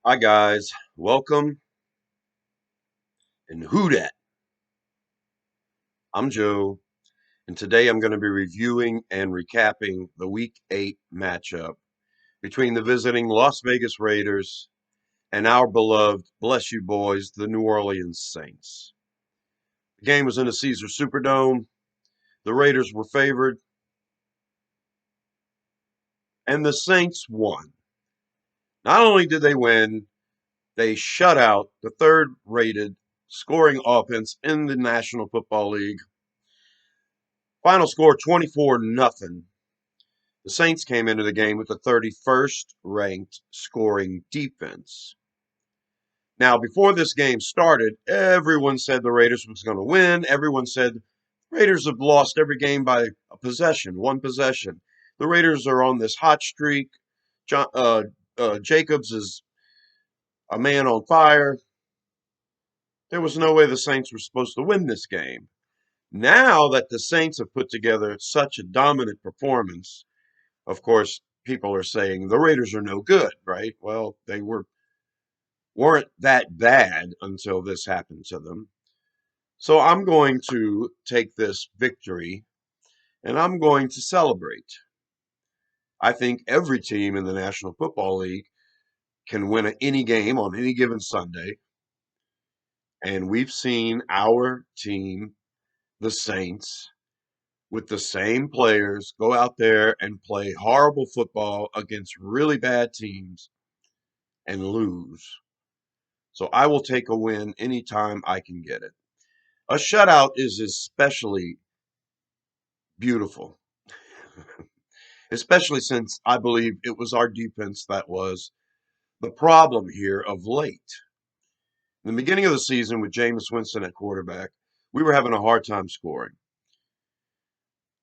Hi guys, welcome and who dat? I'm Joe, and today I'm going to be reviewing and recapping the Week 8 matchup between the visiting Las Vegas Raiders and our beloved, bless you boys, the New Orleans Saints. The game was in the Caesar Superdome. The Raiders were favored, and the Saints won. Not only did they win, they shut out the third rated scoring offense in the National Football League. Final score 24-0. The Saints came into the game with the 31st ranked scoring defense. Now, before this game started, everyone said the Raiders was going to win. Everyone said Raiders have lost every game by a possession, one possession. The Raiders are on this hot streak. Jacobs is a man on fire. There was no way the Saints were supposed to win this game. Now that the Saints have put together such a dominant performance, of course, people are saying the Raiders are no good, right? Well, they weren't that bad until this happened to them. So I'm going to take this victory and I'm going to celebrate. I think every team in the National Football League can win any game on any given Sunday. And we've seen our team, the Saints, with the same players go out there and play horrible football against really bad teams and lose. So I will take a win anytime I can get it. A shutout is especially beautiful, especially since I believe it was our defense that was the problem here of late. In the beginning of the season with Jameis Winston at quarterback, we were having a hard time scoring.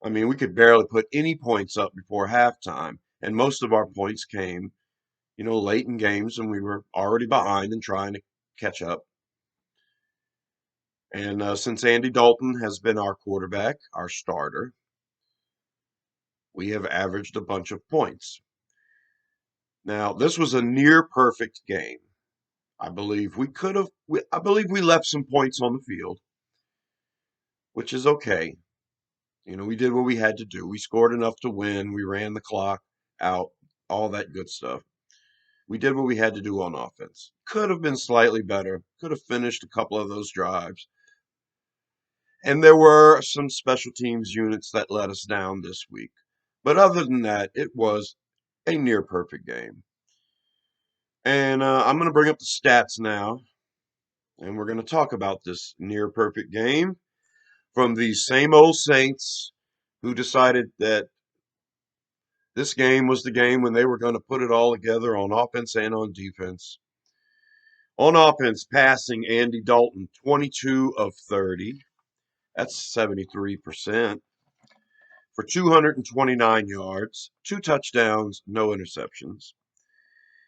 I mean, we could barely put any points up before halftime, and most of our points came, late in games and we were already behind and trying to catch up. And since Andy Dalton has been our quarterback, our starter, we have averaged a bunch of points. Now, this was a near perfect game. I believe I believe we left some points on the field, which is okay. We did what we had to do. We scored enough to win. We ran the clock out, all that good stuff. We did what we had to do on offense. Could have been slightly better. Could have finished a couple of those drives. And there were some special teams units that let us down this week. But other than that, it was a near perfect game. And I'm going to bring up the stats now, and we're going to talk about this near perfect game from these same old Saints who decided that this game was the game when they were going to put it all together on offense and on defense. On offense, passing Andy Dalton 22 of 30. That's 73%. For 229 yards, 2 touchdowns, no interceptions.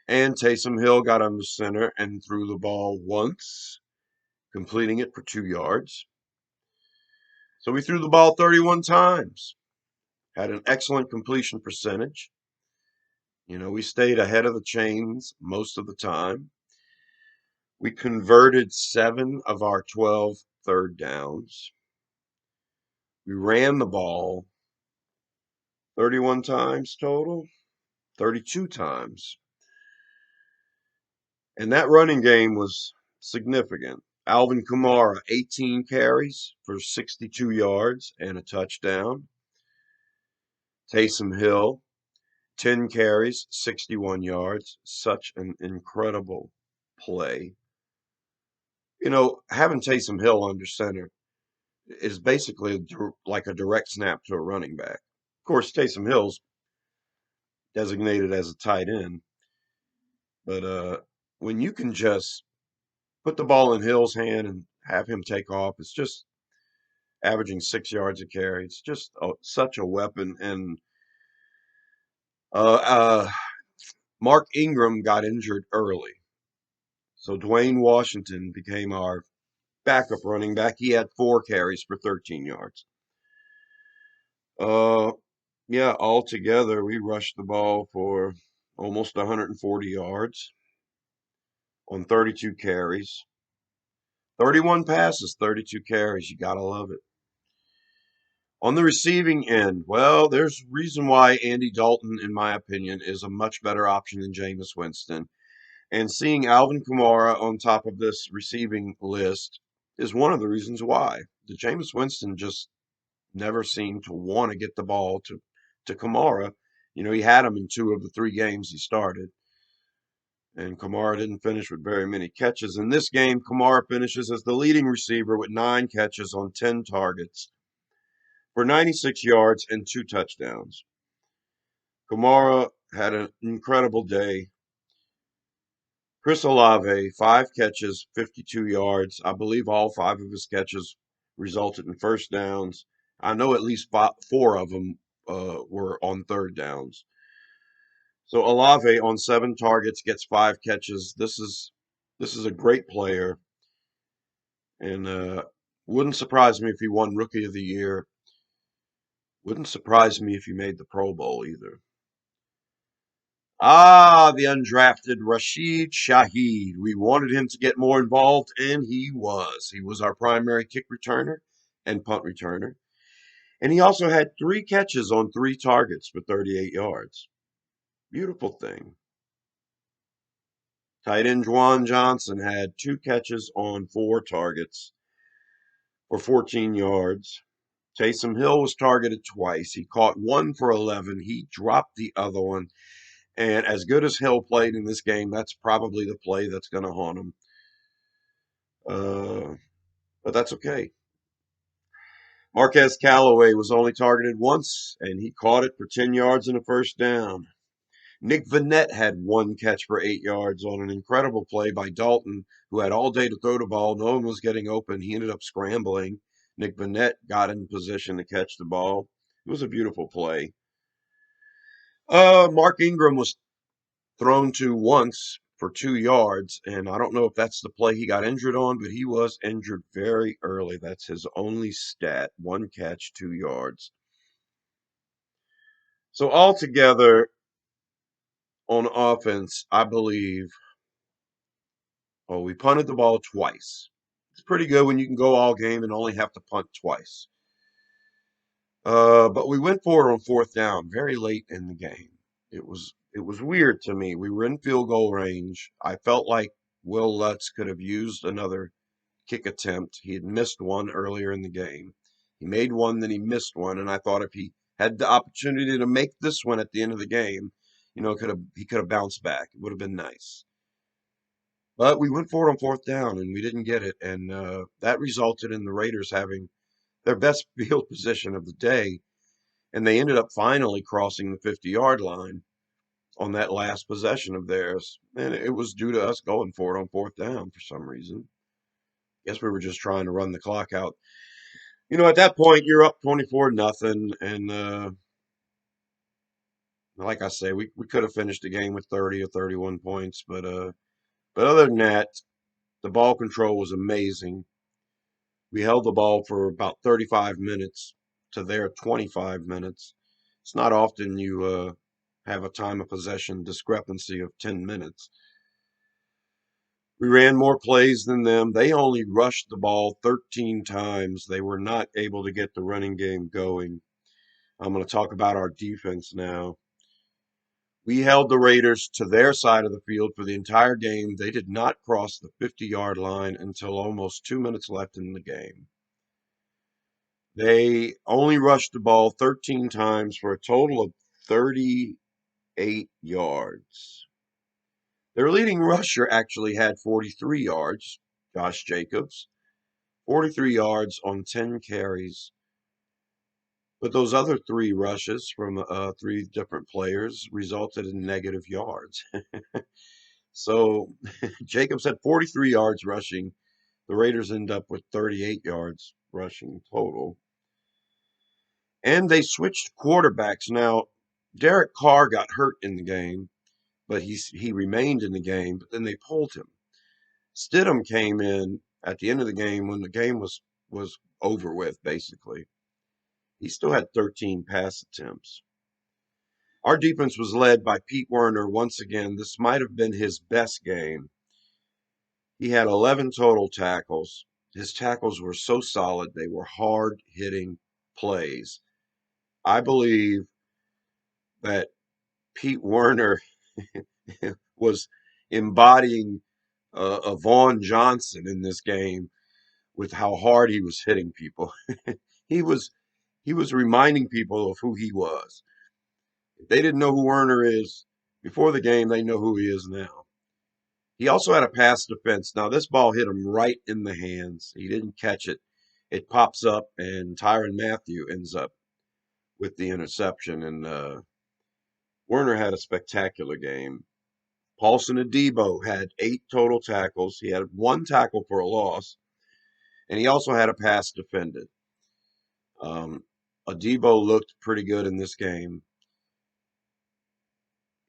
And Taysom Hill got under center and threw the ball once, completing it for 2 yards. So we threw the ball 31 times, had an excellent completion percentage. We stayed ahead of the chains most of the time. We converted 7 of our 12 third downs. We ran the ball 31 times total, 32 times. And that running game was significant. Alvin Kamara, 18 carries for 62 yards and a touchdown. Taysom Hill, 10 carries, 61 yards. Such an incredible play. Having Taysom Hill under center is basically like a direct snap to a running back. Of course, Taysom Hill's designated as a tight end, but when you can just put the ball in Hill's hand and have him take off, it's just averaging 6 yards a carry. It's just such a weapon. And uh, uh, Mark Ingram got injured early, so Dwayne Washington became our backup running back. He had 4 carries for 13 yards. Yeah, altogether we rushed the ball for almost 140 yards. on 32 carries. 31 passes, 32 carries. You gotta love it. On the receiving end, well, there's a reason why Andy Dalton, in my opinion, is a much better option than Jameis Winston. And seeing Alvin Kamara on top of this receiving list is one of the reasons why. The Jameis Winston just never seemed to want to get the ball to Kamara. You know, he had him in 2 of the 3 games he started. And Kamara didn't finish with very many catches. In this game, Kamara finishes as the leading receiver with 9 catches on 10 targets for 96 yards and 2 touchdowns. Kamara had an incredible day. Chris Olave, 5 catches, 52 yards. I believe all 5 of his catches resulted in first downs. I know at least 4 of them were on third downs. So Olave on 7 targets gets 5 catches. This is a great player, and wouldn't surprise me if he won Rookie of the Year. Wouldn't surprise me if he made the Pro Bowl either. Ah, the undrafted Rashid Shaheed. We wanted him to get more involved, and he was. He was our primary kick returner and punt returner. And he also had 3 catches on 3 targets for 38 yards. Beautiful thing. Tight end Juwan Johnson had 2 catches on 4 targets for 14 yards. Taysom Hill was targeted twice. He caught one for 11. He dropped the other one. And as good as Hill played in this game, that's probably the play that's going to haunt him. But that's okay. Marquez Callaway was only targeted once, and he caught it for 10 yards and a first down. Nick Vannett had 1 catch for 8 yards on an incredible play by Dalton, who had all day to throw the ball. No one was getting open. He ended up scrambling. Nick Vannett got in position to catch the ball. It was a beautiful play. Mark Ingram was thrown to once for 2 yards, and I don't know if that's the play he got injured on, but he was injured very early. That's his only stat: 1 catch, 2 yards. So altogether, on offense, I believe, we punted the ball twice. It's pretty good when you can go all game and only have to punt twice. But we went for it on 4th down very late in the game. It was weird to me. We were in field goal range. I felt like Will Lutz could have used another kick attempt. He had missed one earlier in the game. He made one, then he missed one, and I thought if he had the opportunity to make this one at the end of the game, he could have bounced back. It would have been nice. But we went for it on 4th down, and we didn't get it, and that resulted in the Raiders having their best field position of the day, and they ended up finally crossing the 50-yard line on that last possession of theirs. And it was due to us going for it on 4th down for some reason. Guess we were just trying to run the clock out. At that point, you're up 24-0, and like I say, we could have finished the game with 30 or 31 points, but other than that, the ball control was amazing. We held the ball for about 35 minutes to their 25 minutes. It's not often you have a time of possession discrepancy of 10 minutes. We ran more plays than them. They only rushed the ball 13 times. They were not able to get the running game going. I'm going to talk about our defense now. We held the Raiders to their side of the field for the entire game. They did not cross the 50-yard line until almost 2 minutes left in the game. They only rushed the ball 13 times for a total of 38 yards. Their leading rusher actually had 43 yards, Josh Jacobs, 43 yards on 10 carries. But those other 3 rushes from 3 different players resulted in negative yards. So Jacobs had 43 yards rushing. The Raiders end up with 38 yards rushing total. And they switched quarterbacks. Now, Derek Carr got hurt in the game, but he remained in the game, but then they pulled him. Stidham came in at the end of the game when the game was over with, basically. He still had 13 pass attempts. Our defense was led by Pete Werner once again. This might have been his best game. He had 11 total tackles. His tackles were so solid, they were hard hitting plays. I believe that Pete Werner was embodying a Vaughn Johnson in this game with how hard he was hitting people. he was he was reminding people of who he was. If they didn't know who Werner is before the game, they know who he is now. He also had a pass defense. Now this ball hit him right in the hands. He didn't catch it. It pops up, and Tyrann Mathieu ends up with the interception. And Werner had a spectacular game. Paulson Adebo had 8 total tackles. He had 1 tackle for a loss, and he also had a pass defended. Adebo looked pretty good in this game.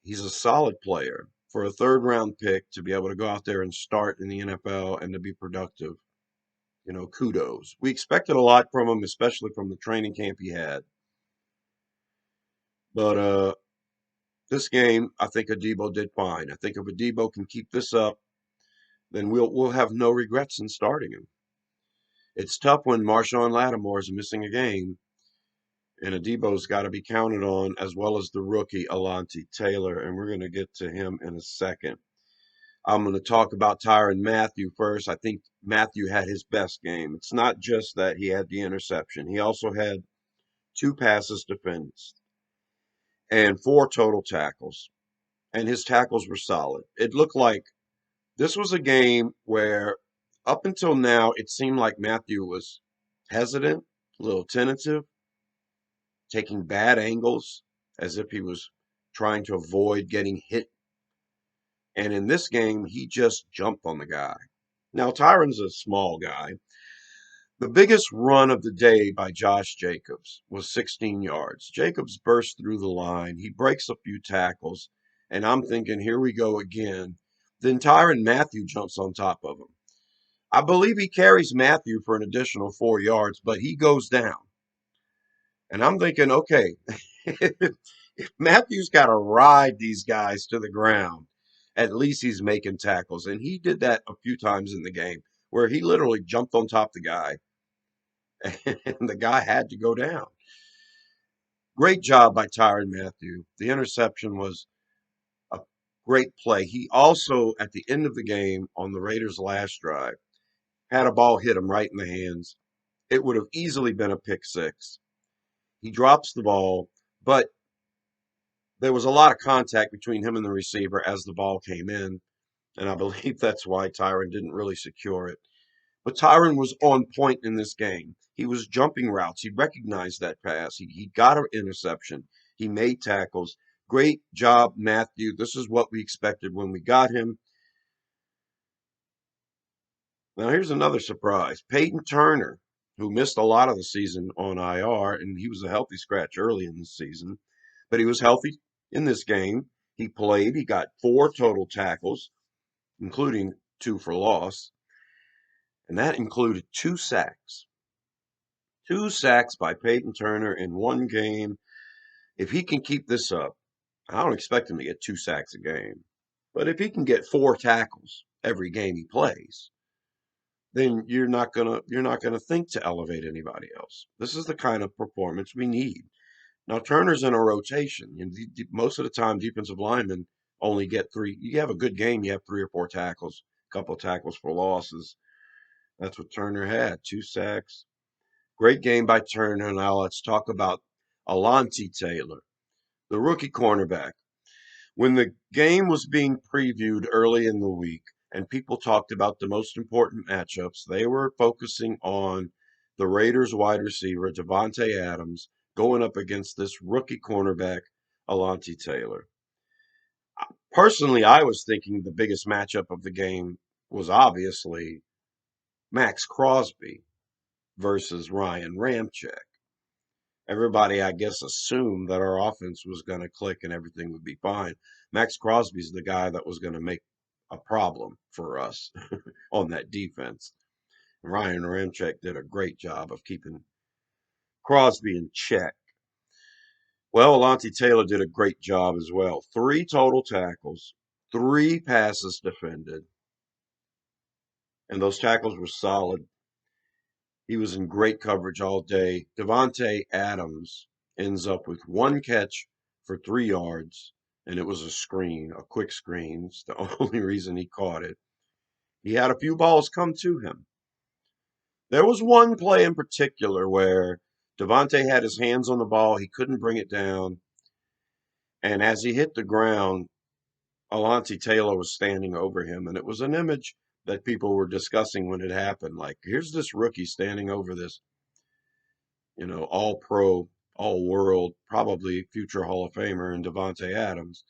He's a solid player for a 3rd-round pick to be able to go out there and start in the NFL and to be productive. Kudos. We expected a lot from him, especially from the training camp he had. But this game, I think Adebo did fine. I think if Adebo can keep this up, then we'll have no regrets in starting him. It's tough when Marshawn Lattimore is missing a game, and Adebo's got to be counted on, as well as the rookie Alontae Taylor, and we're going to get to him in a second. I'm going to talk about Tyrann Mathieu first. I think Mathieu had his best game. It's not just that he had the interception. He also had 2 passes defended and 4 total tackles. And his tackles were solid. It looked like this was a game where, up until now, it seemed like Mathieu was hesitant, a little tentative, taking bad angles as if he was trying to avoid getting hit. And in this game, he just jumped on the guy. Now, Tyrann's a small guy. The biggest run of the day by Josh Jacobs was 16 yards. Jacobs burst through the line. He breaks a few tackles, and I'm thinking, here we go again. Then Tyrann Mathieu jumps on top of him. I believe he carries Mathieu for an additional 4 yards, but he goes down. And I'm thinking, okay, if Matthew's got to ride these guys to the ground, at least he's making tackles. And he did that a few times in the game where he literally jumped on top of the guy and the guy had to go down. Great job by Tyrann Mathieu. The interception was a great play. He also, at the end of the game on the Raiders' last drive, had a ball hit him right in the hands. It would have easily been a pick six. He drops the ball, but there was a lot of contact between him and the receiver as the ball came in, and I believe that's why Tyrann didn't really secure it. But Tyrann was on point in this game. He was jumping routes. He recognized that pass. He got an interception. He made tackles. Great job, Mathieu. This is what we expected when we got him. Now, here's another surprise. Peyton Turner, who missed a lot of the season on IR, and he was a healthy scratch early in the season, but he was healthy in this game. He played. He got 4 total tackles, including 2 for loss, and that included 2 sacks. 2 sacks by Peyton Turner in one game. If he can keep this up, I don't expect him to get 2 sacks a game, but if he can get 4 tackles every game he plays, then you're not gonna think to elevate anybody else. This is the kind of performance we need. Now Turner's in a rotation. Most of the time, defensive linemen only get 3. You have a good game, you have 3 or 4 tackles, a couple of tackles for losses. That's what Turner had, 2 sacks. Great game by Turner. Now let's talk about Alontae Taylor, the rookie cornerback. When the game was being previewed early in the week and people talked about the most important matchups, they were focusing on the Raiders wide receiver, Davante Adams, going up against this rookie cornerback, Alontae Taylor. Personally, I was thinking the biggest matchup of the game was obviously Max Crosby versus Ryan Ramczyk. Everybody, I guess, assumed that our offense was going to click and everything would be fine. Max Crosby's the guy that was going to make a problem for us on that defense. Ryan Ramczyk did a great job of keeping Crosby in check. Well, Alontae Taylor did a great job as well. 3 total tackles, 3 passes defended, and those tackles were solid. He was in great coverage all day. Davante Adams ends up with one catch for 3 yards, and it was a screen, a quick screen. It's the only reason he caught it. He had a few balls come to him. There was one play in particular where Davante had his hands on the ball. He couldn't bring it down. And as he hit the ground, Alontae Taylor was standing over him. And it was an image that people were discussing when it happened. Like, here's this rookie standing over this, all pro, all world, probably future Hall of Famer and Davante Adams.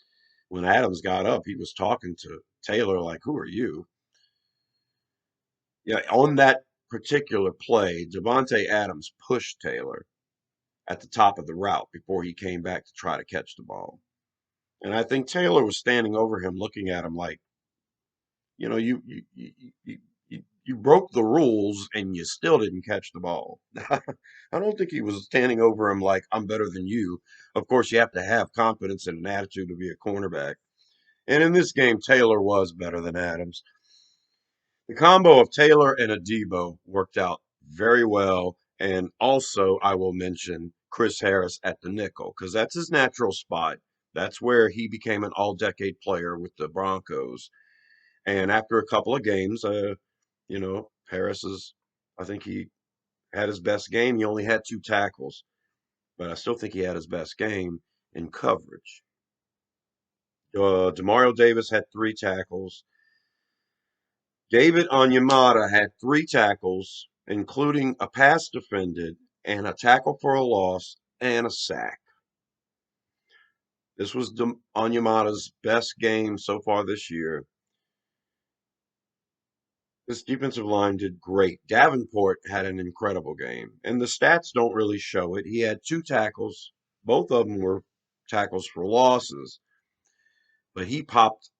When Adams got up, he was talking to Taylor like, who are you? Yeah, on that particular play, Davante Adams pushed Taylor at the top of the route before he came back to try to catch the ball. And I think Taylor was standing over him, looking at him like, you broke the rules and you still didn't catch the ball. I don't think he was standing over him like, I'm better than you. Of course, you have to have confidence and an attitude to be a cornerback. And in this game, Taylor was better than Adams. The combo of Taylor and Adebo worked out very well. And also, I will mention Chris Harris at the nickel because that's his natural spot. That's where he became an all decade player with the Broncos. And after a couple of games, Harris is, I think he had his best game. He only had 2 tackles, but I still think he had his best game in coverage. Demario Davis had 3 tackles. David Onyemata had 3 tackles, including a pass defended and a tackle for a loss and a sack. This was Onyemata's best game so far this year. This defensive line did great. Davenport had an incredible game, and the stats don't really show it. He had 2 tackles. Both of them were tackles for losses, but he popped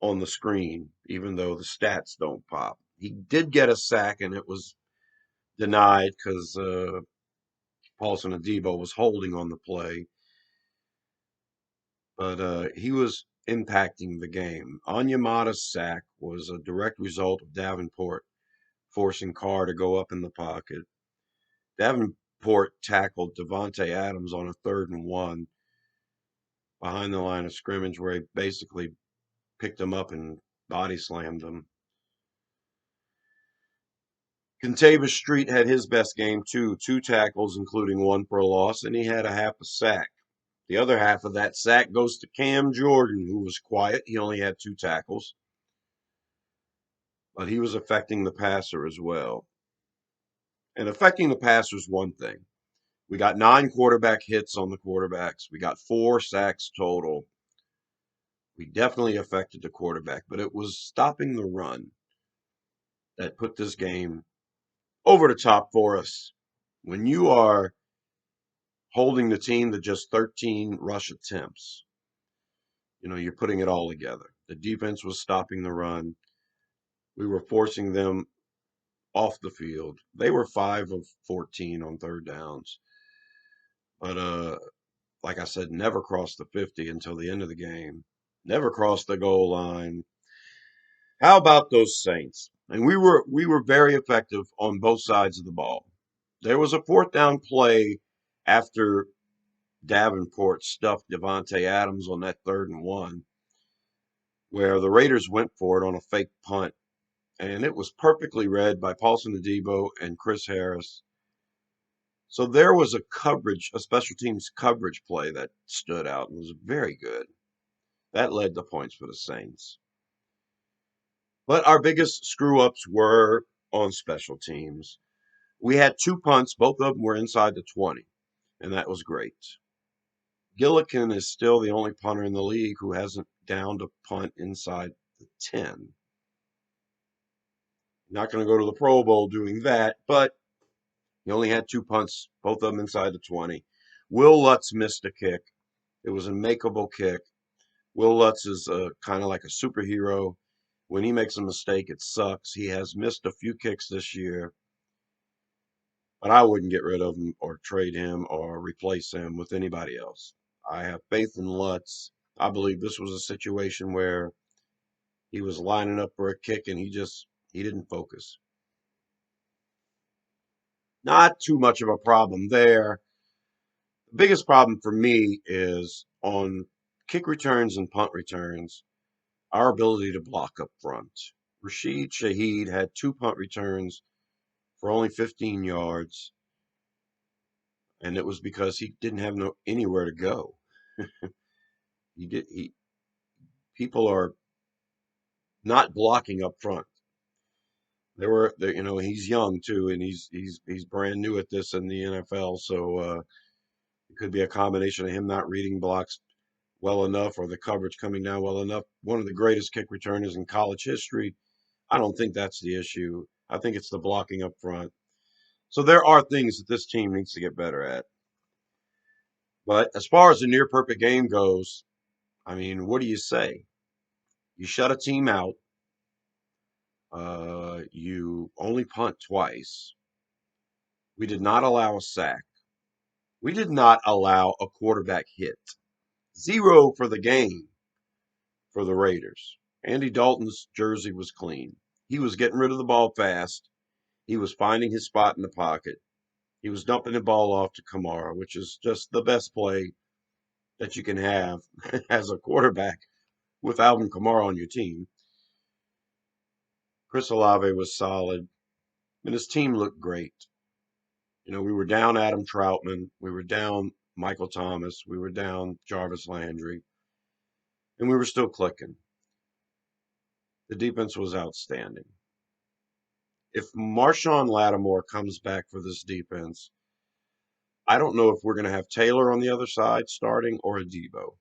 on the screen, even though the stats don't pop. He did get a sack, and it was denied because Paulson Adebo was holding on the play. But he was impacting the game. Onyemata's sack was a direct result of Davenport forcing Carr to go up in the pocket. Davenport tackled Davante Adams on a 3rd and 1 behind the line of scrimmage where he basically picked him up and body slammed him. Kentavious Street had his best game too, 2 tackles, including 1 for a loss, and he had a half a sack. The other half of that sack goes to Cam Jordan, who was quiet. He only had 2 tackles, but he was affecting the passer as well. And affecting the passer is one thing. We got 9 quarterback hits on the quarterbacks. We got 4 sacks total. We definitely affected the quarterback, but it was stopping the run that put this game over the top for us. When you are holding the team to just 13 rush attempts, you're putting it all together. The defense was stopping the run. We were forcing them off the field. They were 5 of 14 on 3rd downs. But like I said, never crossed the 50 until the end of the game. Never crossed the goal line. How about those Saints? And we were very effective on both sides of the ball. There was a 4th down play after Davenport stuffed Davante Adams on that 3rd and 1, where the Raiders went for it on a fake punt, and it was perfectly read by Paulson Adebo and Chris Harris. So there was a special teams coverage play that stood out and was very good. That led to points for the Saints. But our biggest screw ups were on special teams. We had 2 punts, both of them were inside the 20, and that was great. Gillikin is still the only punter in the league who hasn't downed a punt inside the 10. Not going to go to the Pro Bowl doing that, but he only had 2 punts, both of them inside the 20. Will Lutz missed a kick. It was a makeable kick. Will Lutz is kind of like a superhero. When he makes a mistake, it sucks. He has missed a few kicks this year, but I wouldn't get rid of him or trade him or replace him with anybody else. I have faith in Lutz. I believe this was a situation where he was lining up for a kick and he just He didn't focus. Not too much of a problem there. The biggest problem for me is on kick returns and punt returns, our ability to block up front. Rashid Shaheed had 2 punt returns for only 15 yards, and it was because he didn't have anywhere to go. He people are not blocking up front. He's young too, and he's brand new at this in the NFL, so it could be a combination of him not reading blocks well enough or the coverage coming down well enough. One of the greatest kick returners in college history. I don't think that's the issue. I think it's the blocking up front. So there are things that this team needs to get better at. But as far as the near perfect game goes, I mean, what do you say? You shut a team out. You only punt twice. We did not allow a sack. We did not allow a quarterback hit. 0 for the game for the Raiders. Andy Dalton's jersey was clean. He was getting rid of the ball fast. He was finding his spot in the pocket. He was dumping the ball off to Kamara, which is just the best play that you can have as a quarterback with Alvin Kamara on your team. Chris Olave was solid, and his team looked great. We were down Adam Troutman. We were down Michael Thomas. We were down Jarvis Landry, and we were still clicking. The defense was outstanding. If Marshawn Lattimore comes back for this defense, I don't know if we're going to have Taylor on the other side starting or Adebo.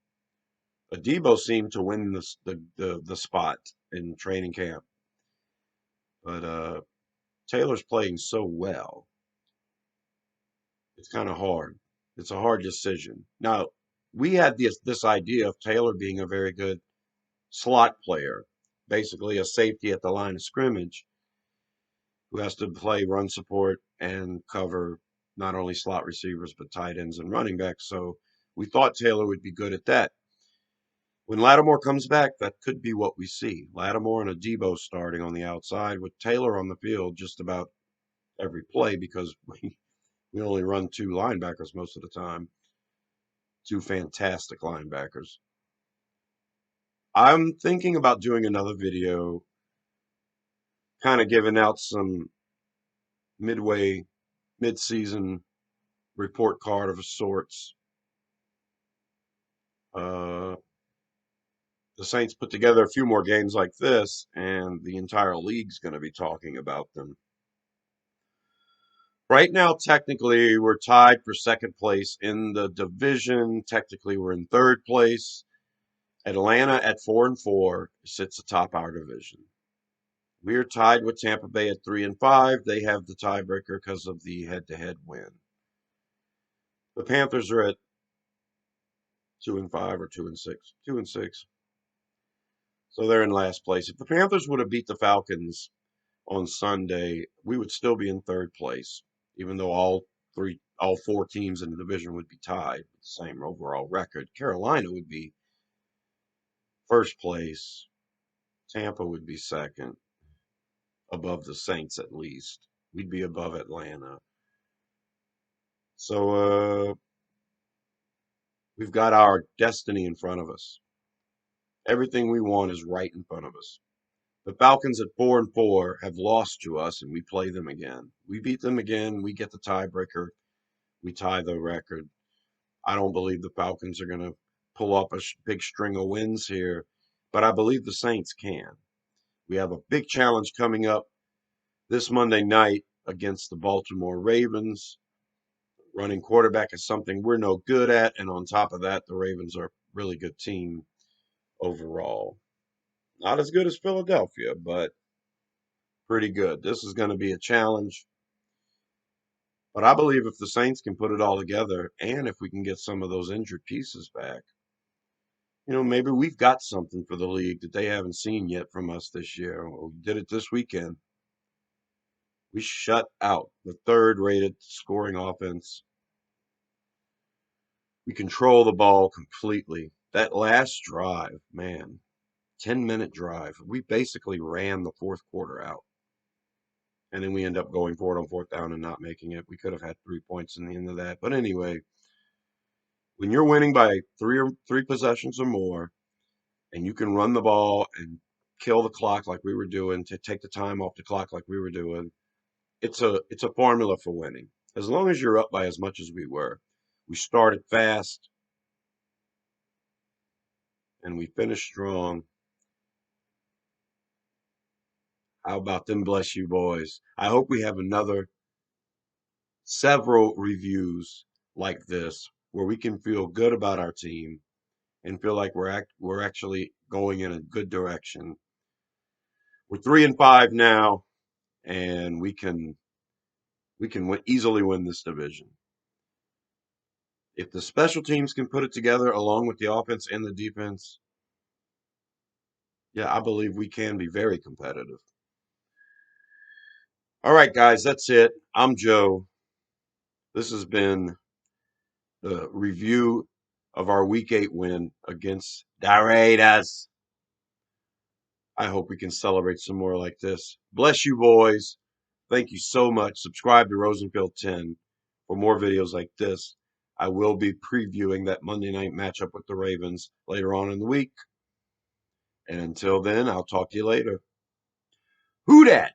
Adebo seemed to win the spot in training camp, but Taylor's playing so well. It's kind of hard. It's a hard decision. Now, we had this idea of Taylor being a very good slot player, basically a safety at the line of scrimmage who has to play run support and cover not only slot receivers but tight ends and running backs. So we thought Taylor would be good at that. When Lattimore comes back, that could be what we see. Lattimore and Adebo starting on the outside with Taylor on the field just about every play because we only run 2 linebackers most of the time. 2 fantastic linebackers. I'm thinking about doing another video kind of giving out some mid-season report card of sorts. The Saints put together a few more games like this, and the entire league's going to be talking about them. Right now, technically, we're tied for second place in the division. Technically, we're in third place. Atlanta at 4-4 sits atop our division. We're tied with Tampa Bay at 3-5. They have the tiebreaker because of the head-to-head win. The Panthers are at 2-5 or 2-6. 2-6. So they're in last place. If the Panthers would have beat the Falcons on Sunday, we would still be in third place, even though all 4 teams in the division would be tied with the same overall record. Carolina would be first place. Tampa would be second, above the Saints at least. We'd be above Atlanta. So we've got our destiny in front of us. Everything we want is right in front of us. The Falcons at 4-4 have lost to us, and we play them again. We beat them again. We get the tiebreaker. We tie the record. I don't believe the Falcons are going to pull up a big string of wins here, but I believe the Saints can. We have a big challenge coming up this Monday night against the Baltimore Ravens. Running quarterback is something we're no good at, and on top of that, the Ravens are a really good team overall. Not as good as Philadelphia, but pretty good. This is going to be a challenge. But I believe if the Saints can put it all together and if we can get some of those injured pieces back, maybe we've got something for the league that they haven't seen yet from us this year. We did it this weekend. We shut out the third-rated scoring offense. We control the ball completely. That last drive, man, 10-minute drive, we basically ran the fourth quarter out. and then we end up going for it on 4th down and not making it. We could have had 3 points in the end of that. But anyway, when you're winning by three possessions or more, and you can run the ball and kill the clock like we were doing, to take the time off the clock like we were doing, it's a formula for winning. As long as you're up by as much as we were. We started fast and we finished strong. How about them bless you boys? I hope we have several reviews like this where we can feel good about our team and feel like we're actually going in a good direction. We're 3-5 now, and we can easily win this division. If the special teams can put it together along with the offense and the defense, yeah, I believe we can be very competitive. All right, guys, that's it. I'm Joe. This has been the review of our Week 8 win against the Raiders. I hope we can celebrate some more like this. Bless you, boys. Thank you so much. Subscribe to Rosenfield 10 for more videos like this. I will be previewing that Monday night matchup with the Ravens later on in the week. And until then, I'll talk to you later. Who dat?